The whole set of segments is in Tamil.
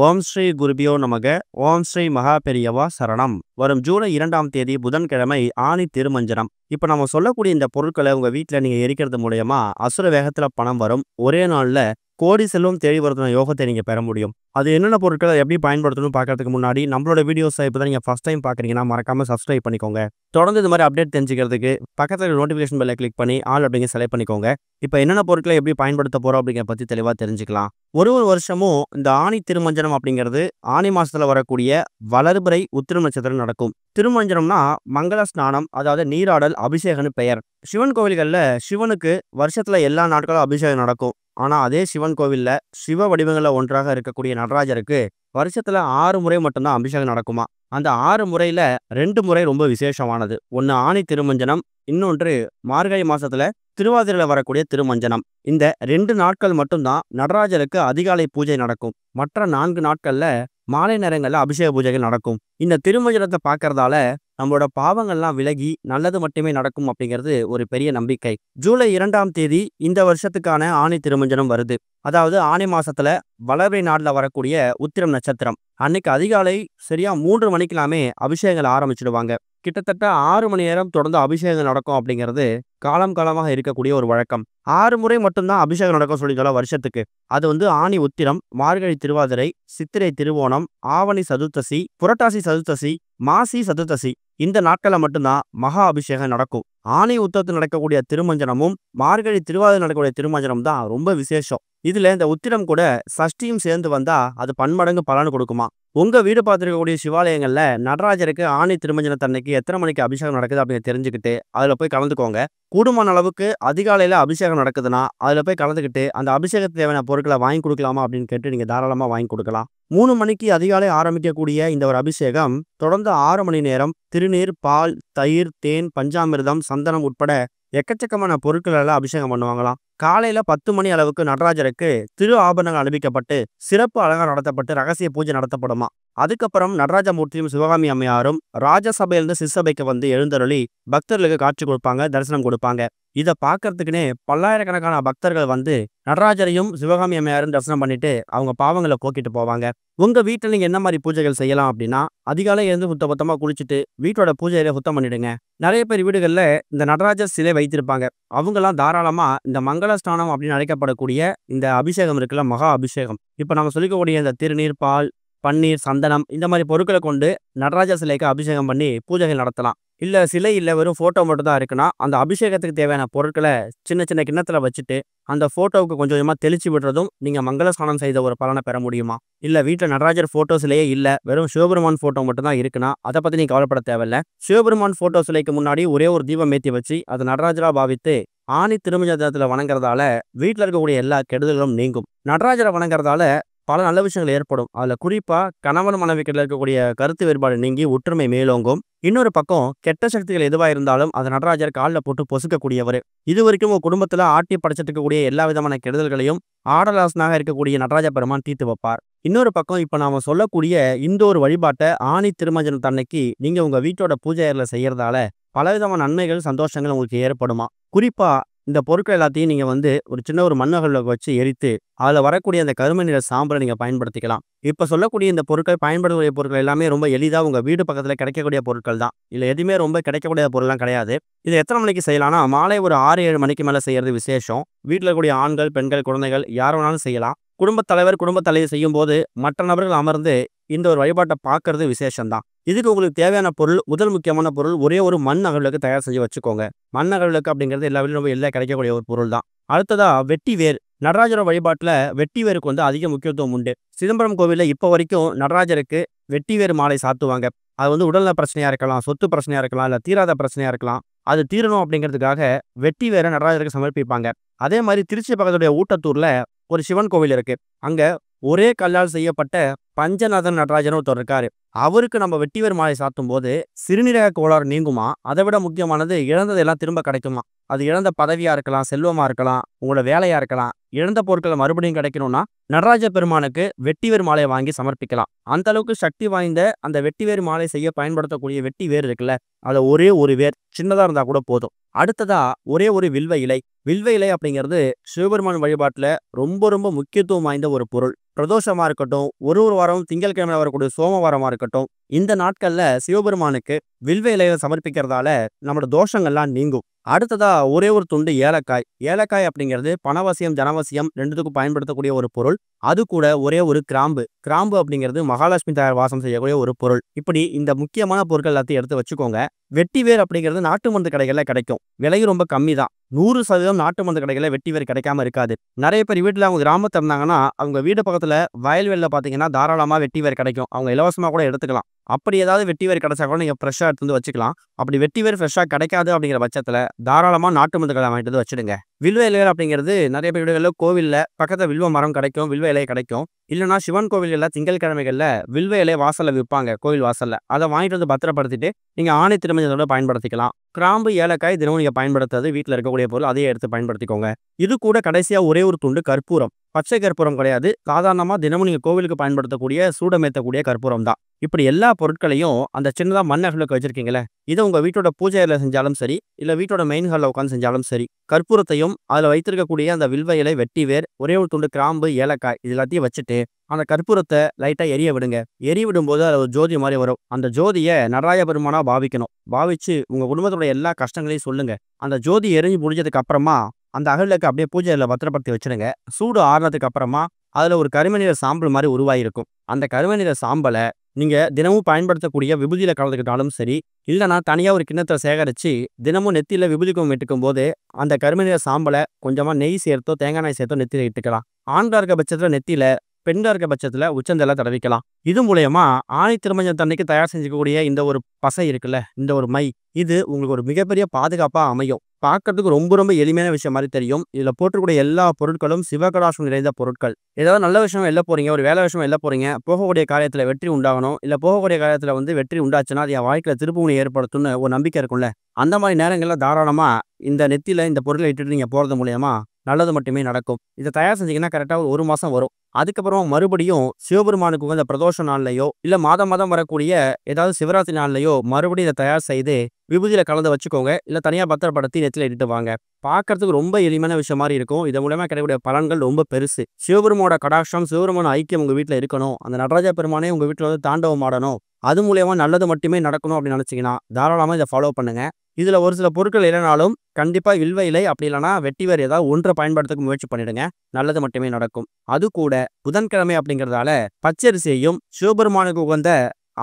ஓம் ஸ்ரீ குருபியோ நமக. ஓம் ஸ்ரீ மகா பெரியவா சரணம். வரும் ஜூலை 2ஆம் தேதி புதன்கிழமை ஆனி திருமஞ்சனம். இப்ப நம்ம சொல்லக்கூடிய இந்த பொருட்களை உங்க வீட்டுல நீங்க எரிக்கிறது மூலியமா அசுர வேகத்துல பணம் வரும். ஒரே நாள்ல கோடி செல்வம் தேடி வருதுன யோகத்தை நீங்க பெற முடியும். அது என்னென்ன பொருட்களை எப்படி பயன்படுத்தணும்னு பார்க்கறதுக்கு முன்னாடி நம்மளோட வீடியோஸை இப்பதான் நீங்க ஃபர்ஸ்ட் டைம் பார்க்குறீங்கன்னா மறக்காம சப்ஸ்கிரைப் பண்ணிக்கோங்க. தொடர்ந்து இது மாதிரி அப்டேட் தெரிஞ்சுக்கிறதுக்கு பக்கத்துல நோட்டிஃபிகேஷன் பெல்லை கிளிக் பண்ணி ஆல் அப்படிங்க செலக்ட் பண்ணிக்கோங்க. இப்போ என்னென்ன பொருட்களை எப்படி பயன்படுத்த போறோம் அப்படிங்கிற பத்தி தெளிவா தெரிஞ்சுக்கலாம். ஒரு வருஷமும் இந்த ஆனி திருமஞ்சனம் அப்படிங்கிறது ஆனி மாசத்துல வரக்கூடிய வளர்பிறை உத்திரம் நட்சத்திரம் நடக்கும். திருமஞ்சனம்னா மங்கள ஸ்நானம், அதாவது நீராடல், அபிஷேகம்னு பெயர். சிவன் கோவில்கள்ல சிவனுக்கு வருஷத்துல எல்லா நாட்களும் அபிஷேகம் நடக்கும். ஆனா அதே சிவன் கோவில்ல சிவ வடிவங்கள்ல ஒன்றாக இருக்கக்கூடிய நடராஜருக்கு வருஷத்துல 6 முறை மட்டும்தான் அபிஷேகம் நடக்குமா. அந்த 6 முறையில 2 முறை ரொம்ப விசேஷமானது. ஒன்னு ஆனி திருமஞ்சனம், இன்னொன்று மார்கழி மாசத்துல திருவாதிரையில வரக்கூடிய திருமஞ்சனம். இந்த 2 நாட்கள் மட்டும்தான் நடராஜருக்கு அதிகாலை பூஜை நடக்கும். மற்ற 4 நாட்கள்ல மாலை நேரங்கள்ல அபிஷேக பூஜைகள் நடக்கும். இந்த திருமஞ்சனத்தை பார்க்கறதால நம்மளோட பாவங்கள்லாம் விலகி நல்லது மட்டுமே நடக்கும் அப்படிங்கிறது ஒரு பெரிய நம்பிக்கை. ஜூலை 2ஆம் தேதி இந்த வருஷத்துக்கான ஆனி திருமஞ்சனம் வருது. அதாவது ஆனி மாசத்துல வளர்பிறை நாடுல வரக்கூடிய உத்திரம் நட்சத்திரம் அன்னைக்கு அதிகாலை சரியா 3 மணிக்கெல்லாமே அபிஷேகங்கள் ஆரம்பிச்சிடுவாங்க. கிட்டத்தட்ட 6 மணி நேரம் தொடர்ந்து அபிஷேகம் நடக்கும் அப்படிங்கிறது காலமாக இருக்கக்கூடிய ஒரு வழக்கம். 6 முறை மட்டும்தான் அபிஷேகம் நடக்கும் சொல்லிக்கலாம் வருஷத்துக்கு. அது ஆனி உத்திரம், மார்கழி திருவாதிரை, சித்திரை திருவோணம், ஆவணி சதுர்த்தசி, புரட்டாசி சதுர்த்தசி, மாசி சதுர்த்தசி, இந்த நாட்கள்ல மட்டும்தான் மகா அபிஷேகம் நடக்கும். ஆனி உத்தரத்தில் நடக்கக்கூடிய திருமஞ்சனமும் மார்கழி திருவாதிரை நடக்கக்கூடிய திருமஞ்சனம் தான் ரொம்ப விசேஷம். இதுல இந்த உத்திரம் கூட சஷ்டியும் சேர்ந்து வந்தா அது பன்மடங்கு பலன் கொடுக்குமா. உங்க வீடு பார்த்துருக்கக்கூடிய சிவாலயங்கள்ல நடராஜருக்கு ஆனி திருமஞ்சனத்தன்னைக்கு எத்தனை மணிக்கு அபிஷேகம் நடக்குது அப்படின்னு தெரிஞ்சுக்கிட்டு அதுல போய் கலந்துக்கோங்க. கூடுமான அளவுக்கு அதிகாலையில அபிஷேகம் நடக்குதுன்னா அதுல போய் கலந்துக்கிட்டு அந்த அபிஷேகத்துக்கு தேவையான பொருட்களை வாங்கி கொடுக்கலாமா அப்படின்னு கேட்டு நீங்க தாராளமா வாங்கி கொடுக்கலாம். 3 மணிக்கு அதிகாலை ஆரம்பிக்கக்கூடிய இந்த ஒரு அபிஷேகம் தொடர்ந்து 6 மணி நேரம் திருநீர், பால், தயிர், தேன், பஞ்சாமிர்தம், சந்தனம் உட்பட எக்கச்சக்கமான பொருட்கள் எல்லாம் அபிஷேகம் பண்ணுவாங்களாம். காலையில 10 மணி அளவுக்கு நடராஜருக்கு திரு ஆபரணங்கள் அணிவிக்கப்பட்டு சிறப்பு அலங்காரம் நடத்தப்பட்டு ரகசிய பூஜை நடத்தப்படுமா. அதுக்கப்புறம் நடராஜ மூர்த்தியும் சிவகாமி அம்மையாரும் ராஜசபையிலிருந்து சிற்சபைக்கு வந்து எழுந்தருளி பக்தர்களுக்கு காட்சி கொடுப்பாங்க, தரிசனம் கொடுப்பாங்க. இதை பார்க்கறதுக்குன்னே பல்லாயிரக்கணக்கான பக்தர்கள் வந்து நடராஜரையும் சிவகாமி அம்மையாரும் தரிசனம் பண்ணிட்டு அவங்க பாவங்களை போக்கிட்டு போவாங்க. உங்க வீட்டில் நீங்க என்ன மாதிரி பூஜைகள் செய்யலாம் அப்படின்னா, அதிகாலை எழுந்து சுத்தமா குளிச்சுட்டு வீட்டோட பூஜையில சுத்தம் பண்ணிடுங்க. நிறைய பேர் வீடுகள்ல இந்த நடராஜர் சிலை வைத்திருப்பாங்க. அவங்கெல்லாம் தாராளமா இந்த மங்கள ஸ்நானம் அப்படின்னு அழைக்கப்படக்கூடிய இந்த அபிஷேகம் இருக்குல்ல, மகா அபிஷேகம். இப்ப நம்ம சொல்லிக்கக்கூடிய இந்த திருநீர், பால், பன்னீர், சந்தனம் இந்த மாதிரி பொருட்களை கொண்டு நடராஜ சிலைக்கு அபிஷேகம் பண்ணி பூஜைகள் நடத்தலாம். இல்ல சிலை இல்ல வெறும் போட்டோ மட்டும் தான் இருக்குன்னா அந்த அபிஷேகத்துக்கு தேவையான பொருட்களை சின்ன சின்ன கிண்ணத்துல வச்சுட்டு அந்த போட்டோவுக்கு கொஞ்சம் கொஞ்சமா தெளிச்சு விடுறதும் நீங்க மங்கள ஸ்நானம் செய்த ஒரு பலனை பெற முடியுமா. இல்ல வீட்டுல நடராஜர் போட்டோ சிலையே இல்ல, வெறும் சிவபெருமான் போட்டோ மட்டும் தான் இருக்குன்னா அதை பத்தி நீங்க கவலைப்பட தேவையில்ல. சிவபெருமான் போட்டோ சிலைக்கு முன்னாடி ஒரே ஒரு தீபம் ஏற்றி வச்சு அது நடராஜரா பாவித்து ஆனி திருமஞ்சனத்துல வணங்குறதால வீட்டுல இருக்கக்கூடிய எல்லா கெடுதல்களும் நீங்கும். நடராஜரை வணங்குறதால பல நல்ல விஷயங்கள் ஏற்படும். அதுல குறிப்பா கணவன் மனைவிக்கிட்ட இருக்கக்கூடிய கருத்து வேறுபாடு நீங்கி ஒற்றுமை மேலோங்கும். இன்னொரு பக்கம் கெட்ட சக்திகள் எதுவா இருந்தாலும் அதை நடராஜர் காலில் போட்டு பொசுக்கக்கூடியவர். இது வரைக்கும் உங்க குடும்பத்துல ஆட்டி படைச்சிட்டு இருக்கக்கூடிய எல்லா விதமான கெடுதல்களையும் ஆடலாசனாக இருக்கக்கூடிய நடராஜ பெருமான் தீர்த்து வைப்பார். இன்னொரு பக்கம் இப்ப நாம சொல்லக்கூடிய இந்த ஒரு வழிபாட்டை ஆனி திருமஞ்சனத்தன்னைக்கு நீங்க உங்க வீட்டோட பூஜை அறையில செய்யறதால பலவிதமான நன்மைகள், சந்தோஷங்கள் உங்களுக்கு ஏற்படுமா. குறிப்பா இந்த பொருட்கள் எல்லாத்தையும் நீங்க ஒரு சின்ன ஒரு மண்ணகல்ல வச்சு எரித்து அதுல வரக்கூடிய அந்த கருமை நிற சாம்பலை நீங்க பயன்படுத்திக்கலாம். இப்ப சொல்லக்கூடிய இந்த பொருட்கள், பயன்படக்கூடிய பொருட்கள் எல்லாமே ரொம்ப எளிதா உங்க வீடு பக்கத்துல கிடைக்கக்கூடிய பொருட்கள் தான். இல்ல எதுவுமே ரொம்ப கிடைக்கக்கூடிய பொருள்லாம் கிடையாது. இது எத்தனை மணிக்கு செய்யலாம்னா மாலை ஒரு 6-7 மணிக்கு மேல செய்யறது விசேஷம். வீட்டுல இருக்கக்கூடிய ஆண்கள், பெண்கள், குழந்தைகள் யார் வேணாலும் செய்யலாம். குடும்பத் தலைவர், குடும்பத் தலைவி செய்யும் போது மற்ற நபர்கள் அமர்ந்து இந்த ஒரு வழிபாட்டை பார்க்கறது விசேஷம்தான். இதுக்கு உங்களுக்கு தேவையான பொருள், முதல் முக்கியமான பொருள் ஒரே ஒரு மண் அகலுக்கு தயார் செஞ்சு வச்சுக்கோங்க. மண் அகலுக்கு அப்படிங்கிறது எல்லா வீடும் ரொம்ப எல்லாம் கிடைக்கக்கூடிய ஒரு பொருள் தான். அடுத்ததா வெட்டி வேர். நடராஜர வழிபாட்டுல வெட்டி வேருக்கு அதிக முக்கியத்துவம் உண்டு. சிதம்பரம் கோவில்ல இப்ப வரைக்கும் நடராஜருக்கு வெட்டி வேர் மாலை சாத்துவாங்க. அது உடல்நல பிரச்சனையா இருக்கலாம், சொத்து பிரச்சனையா இருக்கலாம், இல்ல தீராத பிரச்சனையா இருக்கலாம். அது தீரணும் அப்படிங்கிறதுக்காக வெட்டி வேரை நடராஜருக்கு சமர்ப்பிப்பாங்க. அதே மாதிரி திருச்சி பக்கத்துடைய ஊட்டத்தூர்ல ஒரு சிவன் கோவில் இருக்கு. அங்க ஒரே கல்லால் செய்யப்பட்ட பஞ்சநாதன் நடராஜன் ஒருத்தர் இருக்காரு. அவருக்கு நம்ம வெட்டிவேர் மாலை சாத்தும் போது சிறுநீரக கோளாறு நீங்குமா. அதை விட முக்கியமானது இழந்தது எல்லாம் திரும்ப கிடைக்குமா. அது இழந்த பதவியா இருக்கலாம், செல்வமா இருக்கலாம், உங்களோட வேலையா இருக்கலாம். இழந்த பொருட்களை மறுபடியும் கிடைக்கணும்னா நடராஜ பெருமானுக்கு வெட்டிவேர் மாலையை வாங்கி சமர்ப்பிக்கலாம். அந்த அளவுக்கு சக்தி வாய்ந்த அந்த வெட்டிவேர் மாலை செய்ய பயன்படுத்தக்கூடிய வெட்டி வேர் இருக்குல்ல, அதை ஒரே ஒரு வேர் சின்னதா இருந்தா கூட போதும். அடுத்ததா ஒரே ஒரு வில்வ இலை. வில்வ இலை அப்படிங்கிறது சிவபெருமான் வழிபாட்டுல ரொம்ப ரொம்ப முக்கியத்துவம் வாய்ந்த ஒரு பொருள். பிரதோஷமா இருக்கட்டும், ஒரு வாரம் திங்கட்கிழமை வரக்கூடிய சோமவாரமா இருக்கட்டும், இந்த நாட்கள்ல சிவபெருமானுக்கு வில்வ இலைய சமர்ப்பிக்கிறதால நம்மளோட தோஷங்கள்லாம் நீங்கும். அடுத்ததா ஒரே ஒரு துண்டு ஏலக்காய். ஏலக்காய் அப்படிங்கிறது பணவசியம், ஜனவசியம் 2த்துக்கும் பயன்படுத்தக்கூடிய ஒரு பொருள். அது கூட ஒரே ஒரு கிராம்பு. கிராம்பு அப்படிங்கிறது மகாலட்சுமி தாயார் வாசம் செய்யக்கூடிய ஒரு பொருள். இப்படி இந்த முக்கியமான பொருட்கள் எல்லாத்தையும் எடுத்து வச்சுக்கோங்க. வெட்டிவேர் அப்படிங்கிறது நாட்டு மருந்து கடைகள்ல கிடைக்கும். விலையும் ரொம்ப கம்மி தான். 100% நாட்டு மருந்து கடைகள்ல வெட்டிவேர் கிடைக்காம இருக்காது. நெறைய பேர் வீட்ல அவங்க கிராமத்துல இருந்தாங்கன்னா, அவங்க வீடு பக்கத்துல வயல்வெளில பார்த்தீங்கன்னா, தாராளமா வெட்டிவேர் கிடைக்கும். அவங்க இலவசமா கூட எடுத்துக்கலாம். அப்படி ஏதாவது வெட்டிவேர் கிடைச்சா கூட நீங்க ஃப்ரெஷ்ஷா எடுத்து வந்து வச்சுக்கலாம். அப்படி வெட்டிவேர் ஃப்ரெஷ்ஷா கிடைக்காது அப்படிங்கிற பட்சத்துல, தாராளமா நாட்டு மருந்து கடையில வாங்கிட்டு வந்து வச்சுடுங்க. வில்வ இலைகள் அப்படிங்கிறது நெறைய பேர் வீடுகள்ல கோவில்ல பக்கத்துல வில்வ மரம் கிடைக்கும். வில்வ இலை கிடைக்கும். இல்லன்னா சிவன் கோவில்கள்ல திங்கட்கிழமைகள்ல வில்வ இலை வாசல்ல விப்பாங்க. கோவில் வாசல்ல. அத வாங்கிட்டு வந்து பத்திரப்படுத்திட்டு, நீங்க ஆணி திருமஞ்சனத்தோட பயன்படுத்திக்கலாம். கிராம்பு, ஏலக்காய் தினமும் நீங்க பயன்படுத்துறது வீட்ல இருக்கக்கூடிய பொருள். அதையே எடுத்து பயன்படுத்திக்கோங்க. இது கூட கடைசியா ஒரே ஒரு துண்டு கற்பூரம். பச்சை கற்பூரம் கிடையாது. சாதாரணமா தினமும் நீங்க கோவிலுக்கு பயன்படுத்தக்கூடிய சூடமேத்தக்கூடிய கற்பூரம் தான். இப்படி எல்லா பொருட்களையும் அந்த சின்னதா மண் அகலுக்கு வச்சிருக்கீங்கல்ல, இத உங்க வீட்டோட பூஜை அறையில செஞ்சாலும் சரி, இல்ல வீட்டோட மெயின் ஹால்ல உட்கார்ந்து செஞ்சாலும் சரி, கற்பூரத்தையும் அதுல வைத்திருக்கக்கூடிய அந்த வில்வ இலை, வெட்டிவேர், ஒரே ஒரு துண்டு கிராம்பு, ஏலக்காய் இது எல்லாத்தையும் வச்சுட்டு, அந்த கற்பூரத்த லைட்டா எரிய விடுங்க. எரிய விடும்போது அதுல ஒரு ஜோதி மாரி வரும். அந்த ஜோதிய நடராஜ பெருமானா பாவிக்கணும். பாவிச்சு உங்க குடும்பத்தோட எல்லா கஷ்டங்களையும் சொல்லுங்க. அந்த ஜோதி எரிஞ்சு முடிஞ்சதுக்கு அப்புறமா அந்த அகலுக்கு அப்படியே பூஜை அறையில பத்திரப்படுத்தி வச்சுடுங்க. சூடு ஆறுனதுக்கு அப்புறமா அதுல ஒரு கருமை நிற சாம்பல் மாரி உருவாகியிருக்கும். அந்த கருமை நிற சாம்பல நீங்க தினமும் பயன்படுத்தக்கூடிய விபூதியில கலந்துக்கிட்டாலும் சரி, இல்லன்னா தனியா ஒரு கிண்ணத்துல சேகரிச்சு தினமும் நெத்தியில விபூதி குங்குமம் இட்டுக்கும்போது, அந்த கருமை நிற சாம்பல கொஞ்சமா நெய் சேர்த்தோ, தேங்காய் எண்ணெய் சேர்த்தோ நெத்தியில இட்டுக்கலாம். ஆண்களா இருக்க பட்சத்துல நெத்தியில, பெண்களா இருக்க பட்சத்துல உச்சந்தலையில தடவிக்கலாம். இது மூலியமா ஆணி திருமஞ்சனத்தன்னைக்கு தயார் செஞ்சுக்கக்கூடிய இந்த ஒரு பசை இருக்குல்ல, இந்த ஒரு மை, இது உங்களுக்கு ஒரு மிகப்பெரிய பாதுகாப்பா அமையும். பார்க்கறதுக்கு ரொம்ப ரொம்ப எளிமையான விஷயம் மாரி தெரியும். இதுல போட்டிருக்கக்கூடிய எல்லா பொருட்களும் சிவகடாட்சம் நிறைந்த பொருட்கள். ஏதாவது நல்ல விஷயம் எல்ல போறீங்க, ஒரு வேலை விஷயம் எல்ல போறீங்க, போகக்கூடிய காரியத்துல வெற்றி உண்டாகணும், இல்ல போகக்கூடிய காரியத்துல வெற்றி உண்டாச்சுன்னா, அது என் வாழ்க்கையில திருப்புமுனை ஏற்படுத்தும்னு ஒரு நம்பிக்கை இருக்கும்ல. அந்த மாரி நேரங்கள்ல தாராளமா இந்த நெத்தியில இந்த பொருள இட்டுட்டு நீங்க போறது மூலியமா நல்லது மட்டுமே நடக்கும். இத தயார் செஞ்சீங்கன்னா கரெக்ட்டா ஒரு 1 மாசம் வரும். அதுக்கப்புறம் மறுபடியும் சிவபெருமானுக்கு உகந்த பிரதோஷ நாள்லயோ, இல்ல மாதம் மாதம் வரக்கூடிய ஏதாவது சிவராத்திரி நாள்லயோ மறுபடியும் இத தயார் செய்து விபூதியில கலந்து வச்சுக்கோங்க. இல்ல தனியா பத்திரப்படுத்தி நெத்தியில இட்டுட்டு வாங்க. பார்க்கறதுக்கு ரொம்ப எளிமையான விஷயம் மாரி இருக்கும். இதன் மூலியமா கிடைக்கக்கூடிய பலன்கள் ரொம்ப பெருசு. சிவபெருமானோட கடாட்சம், சிவபெருமான ஐக்கியம் உங்க வீட்ல இருக்கணும். அந்த நடராஜ பெருமானே உங்க வீட்ல வந்து தாண்டவம் ஆடணும். அது மூலியமா நல்லது மட்டுமே நடக்கணும் அப்படின்னு நினைச்சீங்கன்னா, தாராளமா இத ஃபாலோ பண்ணுங்க. இதுல ஒரு சில பொருட்கள் இல்லனாலும், கண்டிப்பா வில்வ இலை அப்படி இல்லன்னா வெட்டிவேர் ஏதாவது ஒன்ற பயன்படுத்தக்கு முயற்சி பண்ணிடுங்க. நல்லது மட்டுமே நடக்கும். அது கூட புதன்கிழமை அப்படிங்கிறதால பச்சரிசியையும், சிவபெருமானுக்கு உகந்த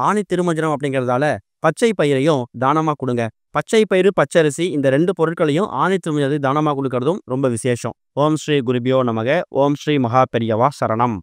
ஆணி திருமஞ்சனம் அப்படிங்கிறதால பச்சை பயிரையும் தானமா குடுங்க. பச்சை பயிறு, பச்சரிசி இந்த 2 பொருட்களையும் ஆணி திருமஞ்சனத்துக்கு தானமா குடுக்கறதும் ரொம்ப விசேஷம். ஓம் ஸ்ரீ குருபியோ நமக. ஓம் ஸ்ரீ மகா பெரியவா சரணம்.